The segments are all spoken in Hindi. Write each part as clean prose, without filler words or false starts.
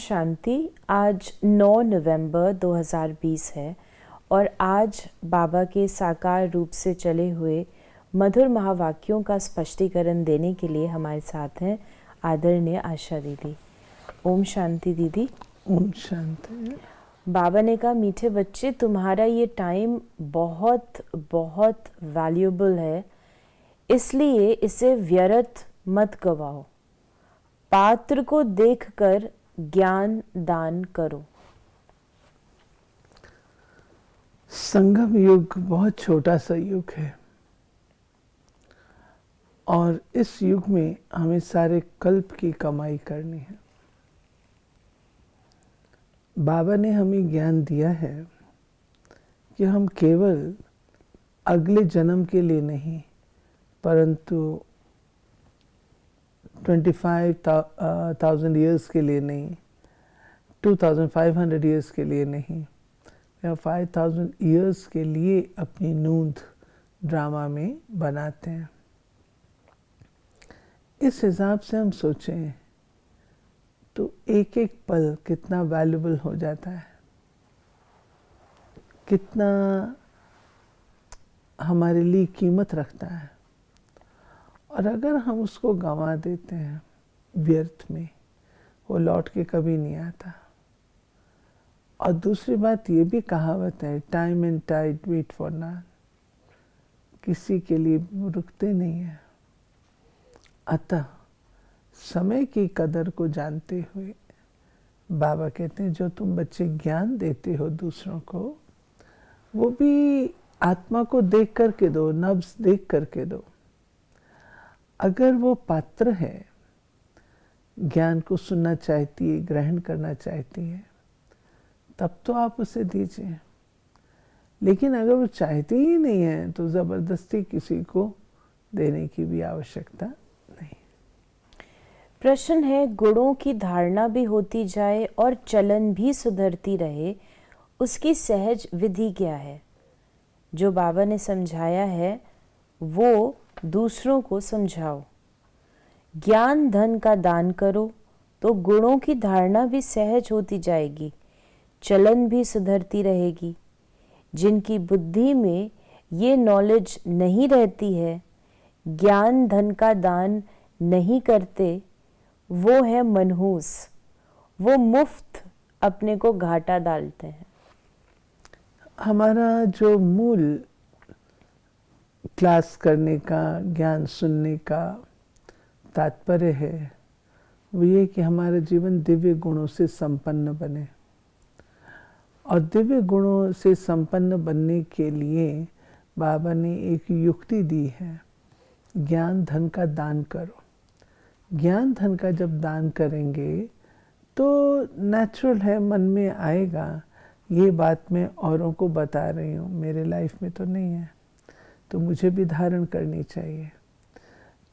शांति। आज 9 नवंबर 2020 है और आज बाबा के साकार रूप से चले हुए मधुर महावाक्यों का स्पष्टीकरण देने के लिए हमारे साथ हैं आदरणीय आशा दीदी। ओम शांति दीदी। ओम शांति। बाबा ने कहा, मीठे बच्चे, तुम्हारा ये टाइम बहुत बहुत वैल्यूएबल है, इसलिए इसे व्यर्थ मत गवाओ। पात्र को देखकर ज्ञान दान करो। संगम युग बहुत छोटा सा युग है और इस युग में हमें सारे कल्प की कमाई करनी है। बाबा ने हमें ज्ञान दिया है कि हम केवल अगले जन्म के लिए नहीं, परंतु 25,000 ईयर्स के लिए नहीं, 2,500 ईयर्स के लिए नहीं, या 5,000 ईयर्स के लिए अपनी नूंद ड्रामा में बनाते हैं। इस हिसाब से हम सोचें तो एक एक पल कितना वैल्यूएबल हो जाता है, कितना हमारे लिए कीमत रखता है। और अगर हम उसको गंवा देते हैं व्यर्थ में, वो लौट के कभी नहीं आता। और दूसरी बात ये भी कहावत है, time and tide wait for none, किसी के लिए रुकते नहीं है। अतः समय की कदर को जानते हुए बाबा कहते हैं, जो तुम बच्चे ज्ञान देते हो दूसरों को, वो भी आत्मा को देख करके दो, नब्ज देख करके दो। अगर वो पात्र है, ज्ञान को सुनना चाहती है, ग्रहण करना चाहती है, तब तो आप उसे दीजिए। लेकिन अगर वो चाहती ही नहीं है तो जबरदस्ती किसी को देने की भी आवश्यकता नहीं। प्रश्न है, गुणों की धारणा भी होती जाए और चलन भी सुधरती रहे, उसकी सहज विधि क्या है? जो बाबा ने समझाया है वो दूसरों को समझाओ। ज्ञान धन का दान करो तो गुणों की धारणा भी सहज होती जाएगी, चलन भी सुधरती रहेगी। जिनकी बुद्धि में ये नॉलेज नहीं रहती है, ज्ञान धन का दान नहीं करते, वो है मनहूस, वो मुफ्त अपने को घाटा डालते हैं। हमारा जो मूल क्लास करने का, ज्ञान सुनने का तात्पर्य है, वो ये कि हमारा जीवन दिव्य गुणों से संपन्न बने। और दिव्य गुणों से संपन्न बनने के लिए बाबा ने एक युक्ति दी है, ज्ञान धन का दान करो। ज्ञान धन का जब दान करेंगे तो नेचुरल है, मन में आएगा, ये बात मैं औरों को बता रही हूँ, मेरे लाइफ में तो नहीं है, तो मुझे भी धारण करनी चाहिए।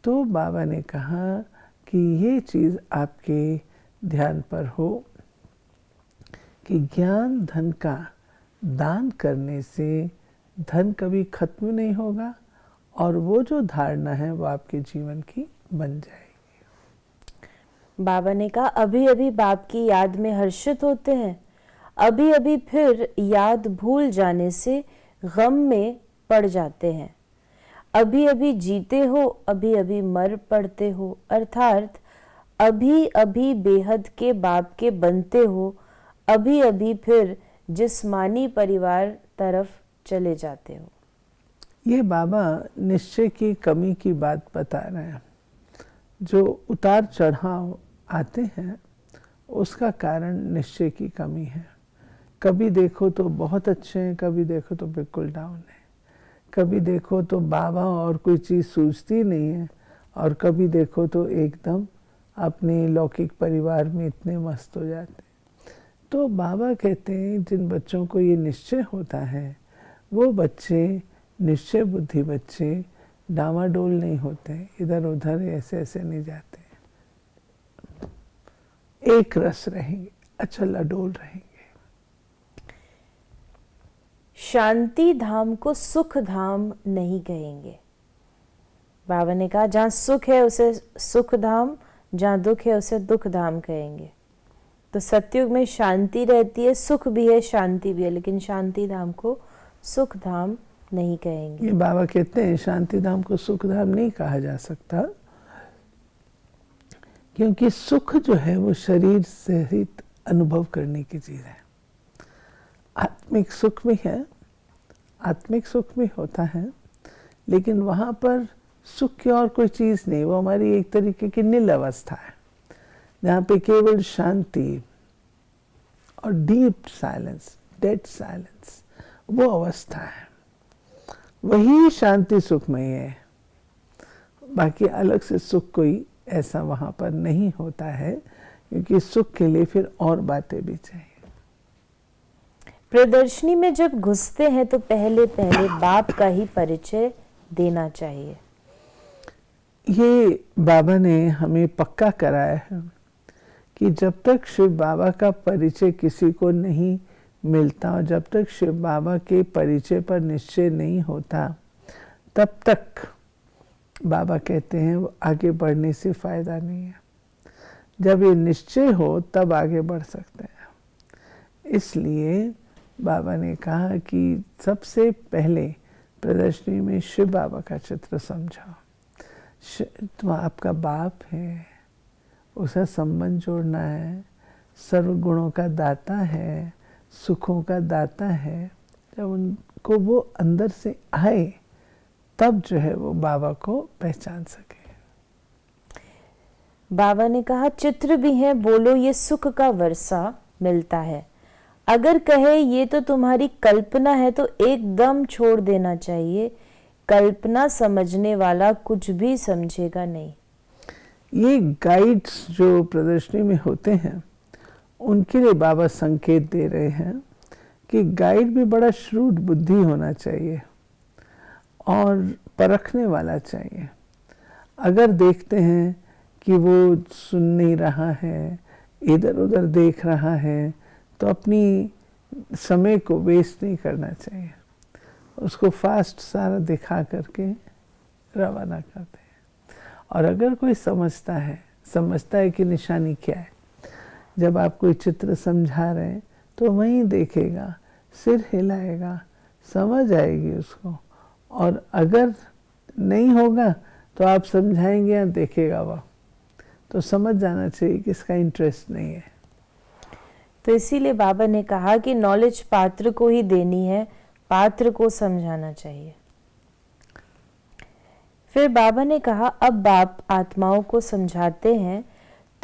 तो बाबा ने कहा कि ये चीज़ आपके ध्यान पर हो कि ज्ञान धन का दान करने से धन कभी खत्म नहीं होगा और वो जो धारणा है वो आपके जीवन की बन जाएगी। बाबा ने कहा, अभी अभी बाप की याद में हर्षित होते हैं, अभी अभी फिर याद भूल जाने से गम में पड़ जाते हैं। अभी अभी जीते हो, अभी अभी मर पड़ते हो, अर्थात अभी अभी बेहद के बाप के बनते हो, अभी अभी फिर जिस्मानी परिवार तरफ चले जाते हो। ये बाबा निश्चय की कमी की बात बता रहे हैं। जो उतार चढ़ाव आते हैं उसका कारण निश्चय की कमी है। कभी देखो तो बहुत अच्छे हैं, कभी देखो तो बिल्कुल डाउन है, कभी देखो तो बाबा और कोई चीज़ सूझती नहीं है, और कभी देखो तो एकदम अपने लौकिक परिवार में इतने मस्त हो जाते हैं। तो बाबा कहते हैं, जिन बच्चों को ये निश्चय होता है वो बच्चे, निश्चय बुद्धि बच्चे, डामाडोल नहीं होते, इधर उधर ऐसे ऐसे नहीं जाते, एक रस रहेंगे, अचल अडोल रहेंगे। शांति धाम को सुख धाम नहीं कहेंगे। बाबा ने कहा, जहाँ सुख है उसे सुख धाम, जहाँ दुख है उसे दुख धाम कहेंगे। तो सतयुग में शांति रहती है, सुख भी है, शांति भी है, लेकिन शांति धाम को सुख धाम नहीं कहेंगे। ये बाबा कहते हैं शांति धाम को सुख धाम नहीं कहा जा सकता, क्योंकि सुख जो है वो शरीर सहित अनुभव करने की चीज है। आत्मिक सुख भी है, आत्मिक सुख भी होता है, लेकिन वहां पर सुख की और कोई चीज नहीं, वो हमारी एक तरीके की नील अवस्था है जहाँ पे केवल शांति और डीप साइलेंस, डेड साइलेंस, वो अवस्था है, वही शांति सुखमय है। बाकी अलग से सुख कोई ऐसा वहां पर नहीं होता है, क्योंकि सुख के लिए फिर और बातें भी चाहिए। प्रदर्शनी में जब घुसते हैं तो पहले पहले बाप का ही परिचय देना चाहिए। ये बाबा ने हमें पक्का कराया है कि जब तक शिव बाबा का परिचय किसी को नहीं मिलता और जब तक शिव बाबा के परिचय पर निश्चय नहीं होता, तब तक बाबा कहते हैं वो आगे बढ़ने से फायदा नहीं है। जब ये निश्चय हो तब आगे बढ़ सकते हैं। इसलिए बाबा ने कहा कि सबसे पहले प्रदर्शनी में शिव बाबा का चित्र समझाओ। तो आपका बाप है, उसका संबंध जोड़ना है, सर्व गुणों का दाता है, सुखों का दाता है। जब उनको वो अंदर से आए तब जो है वो बाबा को पहचान सके। बाबा ने कहा चित्र भी है, बोलो ये सुख का वर्षा मिलता है। अगर कहे ये तो तुम्हारी कल्पना है तो एकदम छोड़ देना चाहिए। कल्पना समझने वाला कुछ भी समझेगा नहीं। ये गाइड्स जो प्रदर्शनी में होते हैं उनके लिए बाबा संकेत दे रहे हैं कि गाइड भी बड़ा श्रूड बुद्धि होना चाहिए और परखने वाला चाहिए। अगर देखते हैं कि वो सुन नहीं रहा है, इधर उधर देख रहा है, तो अपनी समय को वेस्ट नहीं करना चाहिए, उसको फास्ट सारा दिखा करके रवाना करते हैं। और अगर कोई समझता है कि निशानी क्या है, जब आप कोई चित्र समझा रहे हैं तो वहीं देखेगा, सिर हिलाएगा, समझ आएगी उसको। और अगर नहीं होगा तो आप समझाएंगे या देखेगा वह, तो समझ जाना चाहिए कि इसका इंटरेस्ट नहीं है। तो इसीलिए बाबा ने कहा कि नॉलेज पात्र को ही देनी है, पात्र को समझाना चाहिए। फिर बाबा ने कहा अब बाप आत्माओं को समझाते हैं,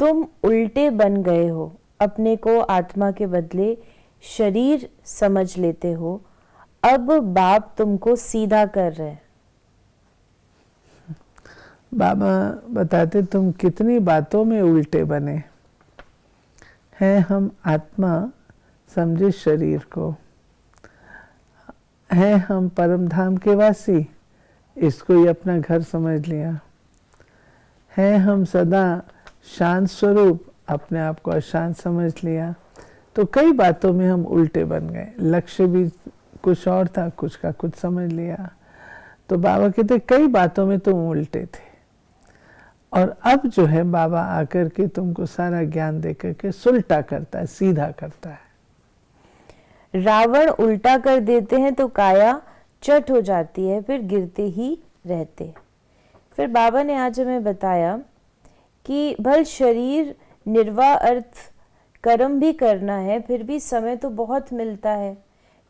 तुम उल्टे बन गए हो, अपने को आत्मा के बदले शरीर समझ लेते हो। अब बाप तुमको सीधा कर रहे हैं। बाबा बताते तुम कितनी बातों में उल्टे बने हैं। हम आत्मा समझे शरीर को, हैं हम परम धाम के वासी, इसको ही अपना घर समझ लिया। हैं हम सदा शांत स्वरूप, अपने आप को अशांत समझ लिया। तो कई बातों में हम उल्टे बन गए, लक्ष्य भी कुछ और था, कुछ का कुछ समझ लिया। तो बाबा कहते कई बातों में तुम उल्टे थे, और अब जो है बाबा आकर के तुमको सारा ज्ञान दे करके सुलटा करता है, सीधा करता है। रावण उल्टा कर देते हैं तो काया चट हो जाती है, फिर गिरते ही रहते। फिर बाबा ने आज हमें बताया कि भल शरीर निर्वाह अर्थ कर्म भी करना है, फिर भी समय तो बहुत मिलता है।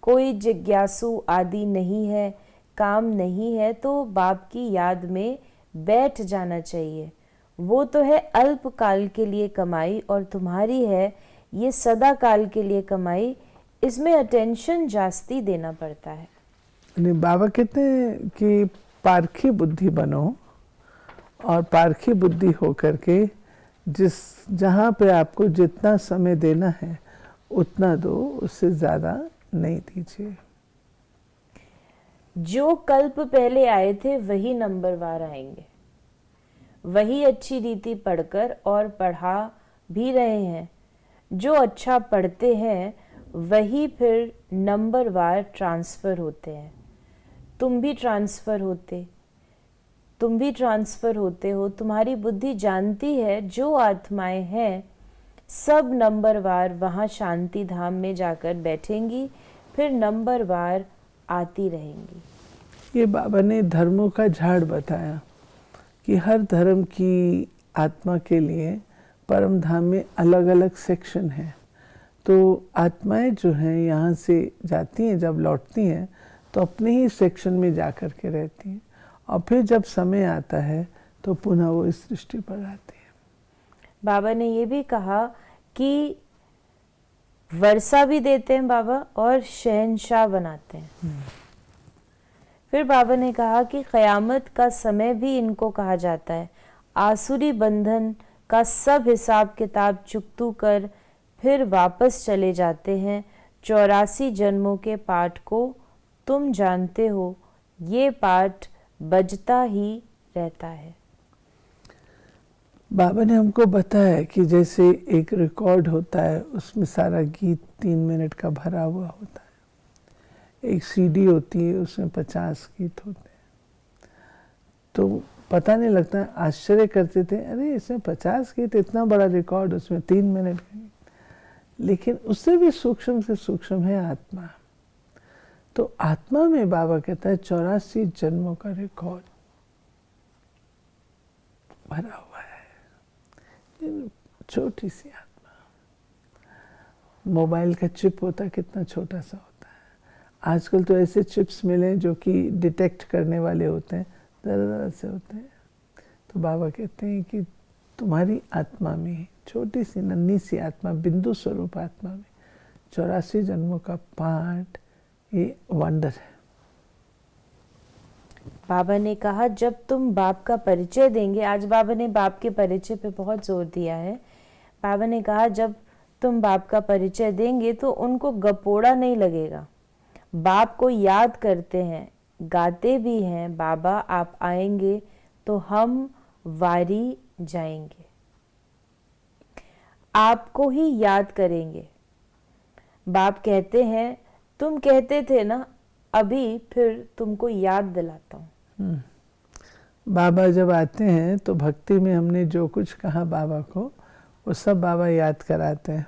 कोई जिज्ञासु आदि नहीं है, काम नहीं है, तो बाप की याद में बैठ जाना चाहिए। वो तो है अल्प काल के लिए कमाई, और तुम्हारी है ये सदा काल के लिए कमाई। इसमें अटेंशन जास्ती देना पड़ता है। नहीं, बाबा कहते हैं कि पारखी बुद्धि बनो, और पारखी बुद्धि हो करके जहाँ पे आपको जितना समय देना है उतना दो, उससे ज़्यादा नहीं दीजिए। जो कल्प पहले आए थे वही नंबरवार आएंगे, वही अच्छी रीति पढ़कर और पढ़ा भी रहे हैं। जो अच्छा पढ़ते हैं वही फिर नंबरवार ट्रांसफ़र होते हैं। तुम भी ट्रांसफ़र होते हो। तुम्हारी बुद्धि जानती है जो आत्माएं हैं सब नंबरवार वहाँ शांति धाम में जाकर बैठेंगी, फिर नंबरवार आती रहेंगी। ये बाबा ने धर्मों का झाड़ बताया कि हर धर्म की आत्मा के लिए परम धाम में अलग अलग सेक्शन है। तो आत्माएं जो हैं यहाँ से जाती हैं, जब लौटती हैं तो अपने ही सेक्शन में जा कर के रहती हैं, और फिर जब समय आता है तो पुनः वो इस सृष्टि पर आती है। बाबा ने ये भी कहा कि वर्षा भी देते हैं बाबा और शहंशाह बनाते हैं। फिर बाबा ने कहा कि क़यामत का समय भी इनको कहा जाता है। आसुरी बंधन का सब हिसाब किताब चुकतू कर फिर वापस चले जाते हैं। 84 जन्मों के पाठ को तुम जानते हो, ये पाठ बजता ही रहता है। बाबा ने हमको बताया कि जैसे एक रिकॉर्ड होता है, उसमें सारा गीत 3 मिनट का भरा हुआ होता है। एक सीडी होती है, उसमें 50 गीत होते हैं। तो पता नहीं लगता, आश्चर्य करते थे, अरे इसमें 50 गीत, इतना बड़ा रिकॉर्ड, उसमें 3 मिनट का गीत। लेकिन उससे भी सूक्ष्म से सूक्ष्म है आत्मा। तो आत्मा में बाबा कहता है 84 जन्मों का रिकॉर्ड भरा हुआ है। छोटी सी आत्मा, मोबाइल का चिप होता है, कितना छोटा सा होता है। आजकल तो ऐसे चिप्स मिले जो कि डिटेक्ट करने वाले होते हैं, ज़रा से होते हैं। तो बाबा कहते हैं कि तुम्हारी आत्मा में, छोटी सी नन्ही सी आत्मा, बिंदु स्वरूप आत्मा में 84 जन्मों का पाठ, ये वंडर है। बाबा ने कहा जब तुम बाप का परिचय देंगे, आज बाबा ने बाप के परिचय पे बहुत जोर दिया है। बाबा ने कहा जब तुम बाप का परिचय देंगे तो उनको गपोड़ा नहीं लगेगा। बाप को याद करते हैं, गाते भी हैं, बाबा आप आएंगे तो हम वारी जाएंगे, आपको ही याद करेंगे। बाप कहते हैं तुम कहते थे ना, अभी फिर तुमको याद दिलाता हूँ। बाबा जब आते हैं तो भक्ति में हमने जो कुछ कहा बाबा को, वो सब बाबा याद कराते हैं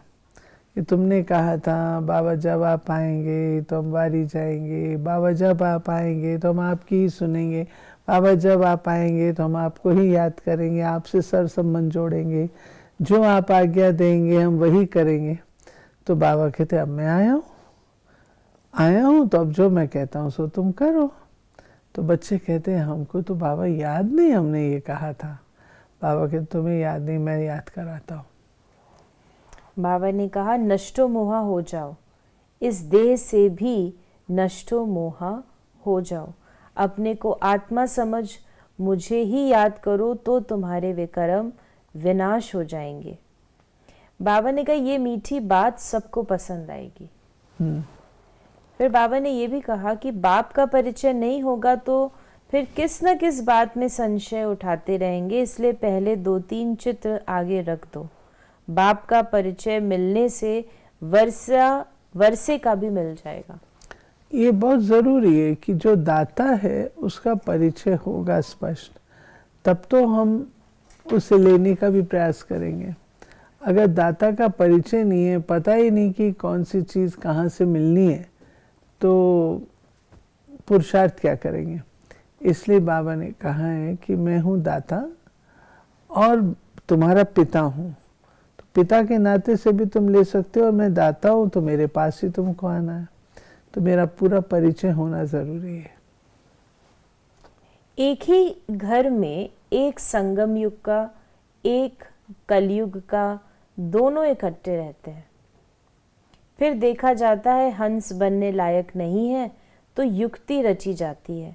कि तुमने कहा था बाबा जब आप आएंगे तो हम वारी जाएंगे, बाबा जब आप आएंगे तो हम आपकी ही सुनेंगे, बाबा जब आप आएंगे तो हम आपको ही याद करेंगे, आपसे सर संबंध जोड़ेंगे, जो आप आज्ञा देंगे हम वही करेंगे। तो बाबा कहते अब मैं आया हूँ तो अब जो मैं कहता हूँ सो तुम करो। तो बच्चे कहते हैं हमको तो बाबा याद नहीं, हमने ये कहा था। बाबा कहते तुम्हें याद नहीं, मैं याद कराता हूँ। बाबा ने कहा नष्टो मोहा हो जाओ, इस देह से भी नष्टो मोहा हो जाओ, अपने को आत्मा समझ मुझे ही याद करो तो तुम्हारे विकर्म विनाश हो जाएंगे। बाबा ने कहा ये मीठी बात सबको पसंद आएगी। फिर बाबा ने ये भी कहा कि बाप का परिचय नहीं होगा तो फिर किस न किस बात में संशय उठाते रहेंगे, इसलिए पहले 2-3 चित्र आगे रख दो। बाप का परिचय मिलने से वर्षे का भी मिल जाएगा। ये बहुत ज़रूरी है कि जो दाता है उसका परिचय होगा स्पष्ट, तब तो हम उसे लेने का भी प्रयास करेंगे। अगर दाता का परिचय नहीं है, पता ही नहीं कि कौन सी चीज़ कहाँ से मिलनी है, तो पुरुषार्थ क्या करेंगे। इसलिए बाबा ने कहा है कि मैं हूँ दाता और तुम्हारा पिता हूँ, तो पिता के नाते से भी तुम ले सकते हो, और मैं दाता हूँ तो मेरे पास ही तुमको आना है। तो मेरा पूरा परिचय होना ज़रूरी है। एक ही घर में एक संगम युग का, एक कलयुग का, दोनों इकट्ठे रहते हैं। फिर देखा जाता है हंस बनने लायक नहीं है तो युक्ति रची जाती है,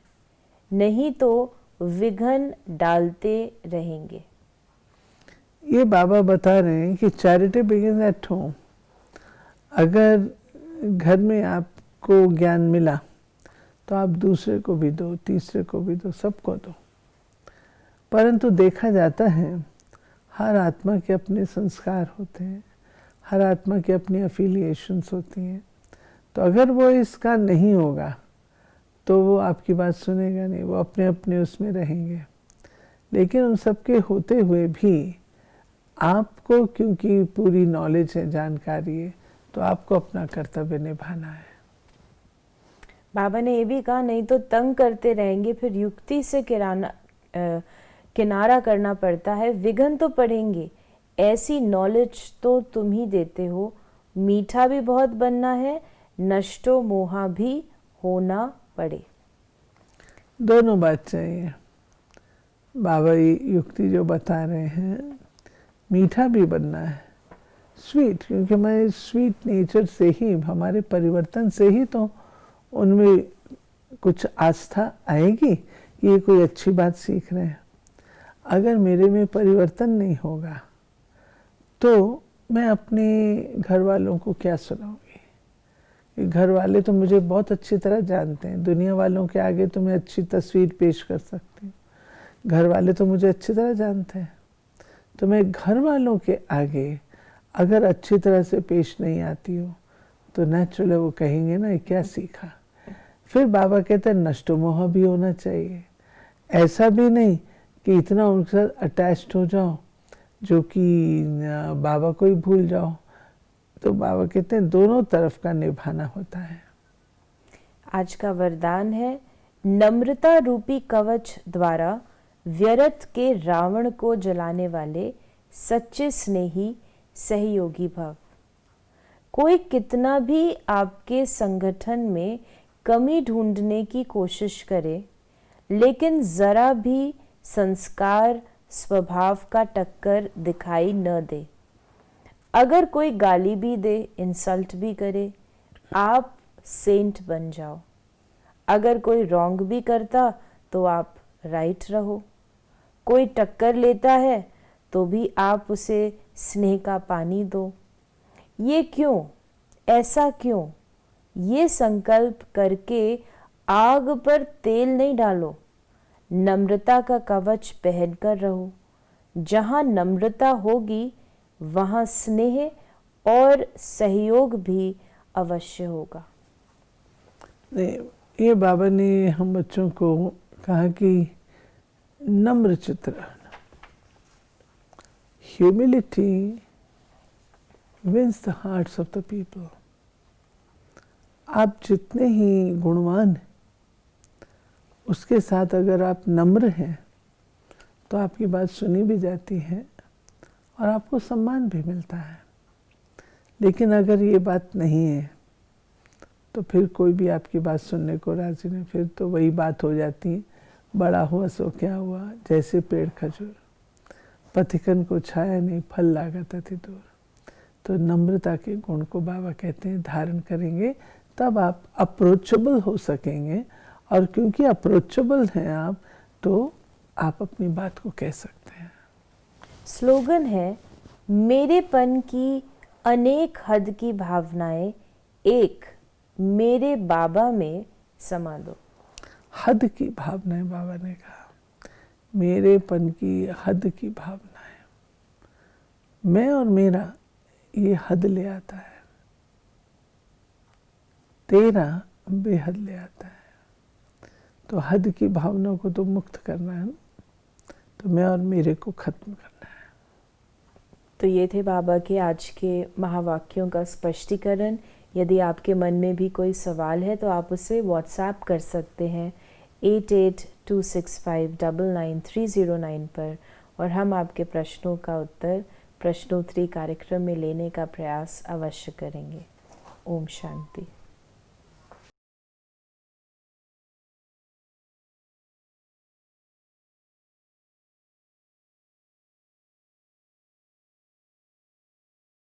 नहीं तो विघ्न डालते रहेंगे। ये बाबा बता रहे हैं कि चैरिटी बिगिंस एट होम। अगर घर में आपको ज्ञान मिला तो आप दूसरे को भी दो, तीसरे को भी दो, सबको दो। परंतु देखा जाता है हर आत्मा के अपने संस्कार होते हैं, हर आत्मा की अपनी अफिलिएशंस होती हैं। तो अगर वो इसका नहीं होगा तो वो आपकी बात सुनेगा नहीं, वो अपने अपने उसमें रहेंगे। लेकिन उन सब के होते हुए भी आपको क्योंकि पूरी नॉलेज है, जानकारी है, तो आपको अपना कर्तव्य निभाना है। बाबा ने ये भी कहा, नहीं तो तंग करते रहेंगे, फिर युक्ति से किनारा करना पड़ता है, विघ्न तो पड़ेंगे, ऐसी नॉलेज तो तुम ही देते हो, मीठा भी बहुत बनना है, नष्टो मोहा भी होना पड़े। दोनों बात चाहिए। बाबा ये युक्ति जो बता रहे हैं, मीठा भी बनना है, स्वीट, क्योंकि हमारे स्वीट नेचर से ही, हमारे परिवर्तन से ही तो उनमें कुछ आस्था आएगी कि ये कोई अच्छी बात सीख रहे हैं। अगर मेरे में परिवर्तन नहीं होगा तो मैं अपने घर वालों को क्या सुनाऊंगी? घर वाले तो मुझे बहुत अच्छी तरह जानते हैं, दुनिया वालों के आगे तो मैं अच्छी तस्वीर पेश कर सकती हूँ, घर वाले तो मुझे अच्छी तरह जानते हैं। तो मैं घर वालों के आगे अगर अच्छी तरह से पेश नहीं आती हूँ तो नेचुरली वो कहेंगे ना, ये क्या सीखा। फिर बाबा कहते हैं नष्टो मोह भी होना चाहिए। ऐसा भी नहीं कि इतना उनके साथ अटैच्ड हो जाओ जो कि बाबा को ही भूल जाओ। तो बाबा कहते हैं दोनों तरफ का निभाना होता है। आज का वरदान है, नम्रता रूपी कवच द्वारा व्यर्थ के रावण को जलाने वाले सच्चे स्नेही सहयोगी भव। कोई कितना भी आपके संगठन में कमी ढूंढने की कोशिश करे, लेकिन जरा भी संस्कार स्वभाव का टक्कर दिखाई न दे। अगर कोई गाली भी दे, इंसल्ट भी करे, आप सेंट बन जाओ। अगर कोई रॉन्ग भी करता तो आप राइट रहो। कोई टक्कर लेता है तो भी आप उसे स्नेह का पानी दो। ये क्यों, ऐसा क्यों? ये संकल्प करके आग पर तेल नहीं डालो। नम्रता का कवच पहनकर रहो। जहाँ नम्रता होगी वहाँ स्नेह और सहयोग भी अवश्य होगा। ये बाबा ने हम बच्चों को कहा कि नम्र चित्त रहना। Humility wins the hearts of the people. आप जितने ही गुणवान हैं, उसके साथ अगर आप नम्र हैं तो आपकी बात सुनी भी जाती है और आपको सम्मान भी मिलता है। लेकिन अगर ये बात नहीं है तो फिर कोई भी आपकी बात सुनने को राजी नहीं। फिर तो वही बात हो जाती है, बड़ा हुआ सो क्या हुआ, जैसे पेड़ खजूर, पथिकन को छाया नहीं, फल लागत अति दूर। तो नम्रता के गुण को बाबा कहते हैं धारण करेंगे तब आप अप्रोचेबल हो सकेंगे। और क्योंकि अप्रोचेबल हैं आप, तो आप अपनी बात को कह सकते हैं। स्लोगन है, मेरेपन की अनेक हद की भावनाएं एक मेरे बाबा में समा दो। हद की भावनाएं, बाबा ने कहा, मेरेपन की हद की भावनाएं। मैं और मेरा ये हद ले आता है, तेरा बेहद ले आता है। तो हद की भावना को तो मुक्त करना है ना, तो मैं और मेरे को खत्म करना है। तो ये थे बाबा के आज के महावाक्यों का स्पष्टीकरण। यदि आपके मन में भी कोई सवाल है तो आप उसे व्हाट्सएप कर सकते हैं 8826599309 पर, और हम आपके प्रश्नों का उत्तर प्रश्नोत्तरी कार्यक्रम में लेने का प्रयास अवश्य करेंगे। ओम शांति।